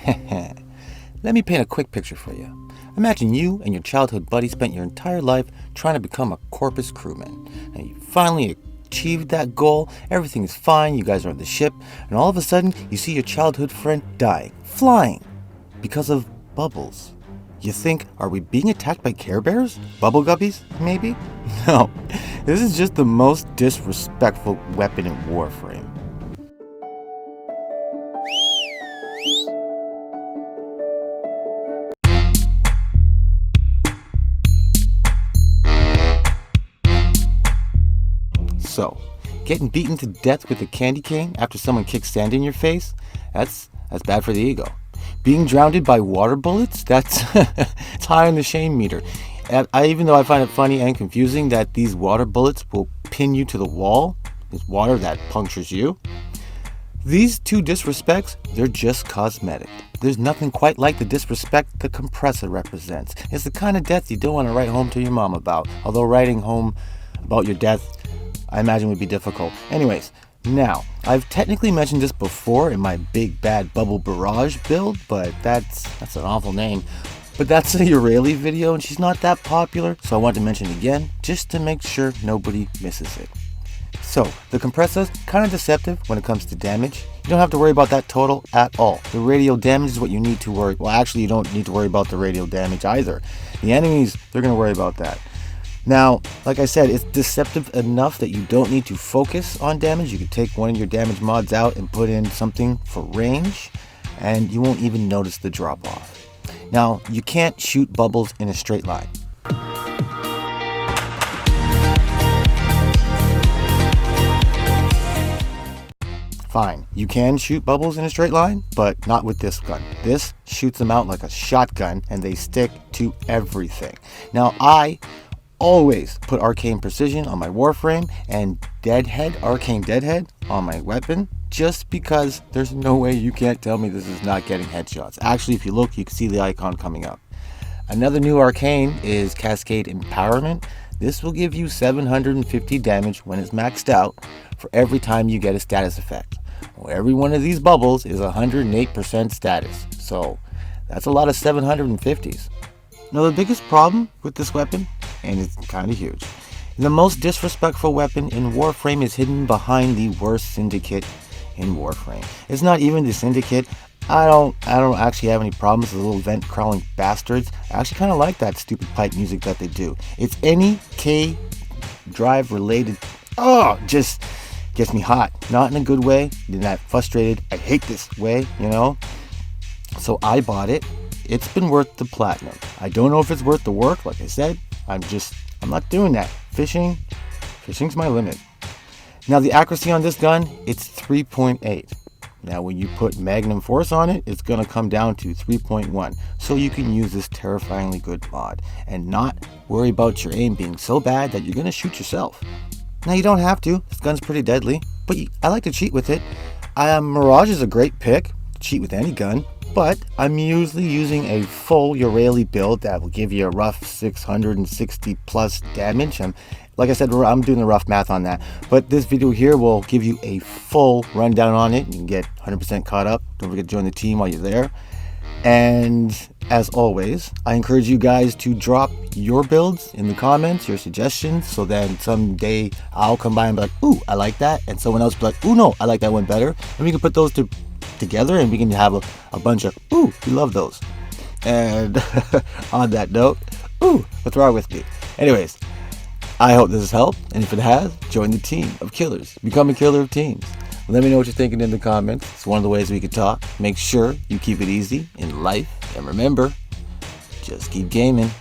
Let me paint a quick picture for you. Imagine you and your childhood buddy spent your entire life trying to become a Corpus crewman. And you finally achieved that goal, everything is fine, you guys are on the ship, and all of a sudden you see your childhood friend dying, flying, because of bubbles. You think, are we being attacked by Care Bears? Bubble Guppies, maybe? No, this is just the most disrespectful weapon in Warframe. So, getting beaten to death with a candy cane after someone kicks sand in your face? That's bad for the ego. Being drowned by water bullets? That's it's high on the shame meter. And even though I find it funny and confusing that these water bullets will pin you to the wall, it's water that punctures you. These two disrespects, they're just cosmetic. There's nothing quite like the disrespect the compressor represents. It's the kind of death you don't want to write home to your mom about, although writing home about your death, I imagine, would be difficult. Anyways, now, I've technically mentioned this before in my big bad bubble barrage build, but that's an awful name. But that's a Urali video and she's not that popular, so I want to mention it again just to make sure nobody misses it. So, the compressor's kind of deceptive when it comes to damage. You don't have to worry about that total at all. The radial damage is what you need to worry. Well, actually, you don't need to worry about the radial damage either. The enemies, they're going to worry about that. Now, like I said, it's deceptive enough that you don't need to focus on damage. You can take one of your damage mods out and put in something for range, and you won't even notice the drop off. Now, you can't shoot bubbles in a straight line. Fine, you can shoot bubbles in a straight line, but not with this gun. This shoots them out like a shotgun, and they stick to everything. Now, I always put arcane precision on my Warframe and arcane deadhead on my weapon, just because there's no way you can't tell me this is not getting headshots. Actually, if you look, you can see the icon coming up. Another new arcane is Cascade Empowerment. This will give you 750 damage when it's maxed out for every time you get a status effect. Well, every one of these bubbles is 108% status, so that's a lot of 750s. Now, the biggest problem with this weapon, and it's kind of huge, the most disrespectful weapon in Warframe is hidden behind the worst syndicate in Warframe. It's not even the syndicate. I don't actually have any problems with the little vent crawling bastards. I actually kind of like that stupid pipe music that they do. It's any K drive related. Just gets me hot. Not in a good way, in that frustrated, I hate this way, you know? So I bought it. It's been worth the platinum. I don't know if it's worth the work, like I said. I'm not doing that. Fishing's my limit. Now, the accuracy on this gun, it's 3.8. Now, when you put Magnum Force on it, it's going to come down to 3.1. So you can use this terrifyingly good mod and not worry about your aim being so bad that you're going to shoot yourself. Now, you don't have to. This gun's pretty deadly, but I like to cheat with it. Mirage is a great pick. Cheat with any gun. But I'm usually using a full Urali build that will give you a rough 660 plus damage. Like I said, I'm doing the rough math on that. But this video here will give you a full rundown on it. You can get 100% caught up. Don't forget to join the team while you're there. And as always, I encourage you guys to drop your builds in the comments, your suggestions, so then someday I'll come by and be like, ooh, I like that. And someone else will be like, ooh, no, I like that one better. And we can put those together and we can have a bunch of, ooh, we love those. And on that note, ooh, what's wrong with me? Anyways, I hope this has helped, and if it has, join the team of killers. Become a killer of teams. Let me know what you're thinking in the comments. It's one of the ways we can talk. Make sure you keep it easy in life, and remember, just keep gaming.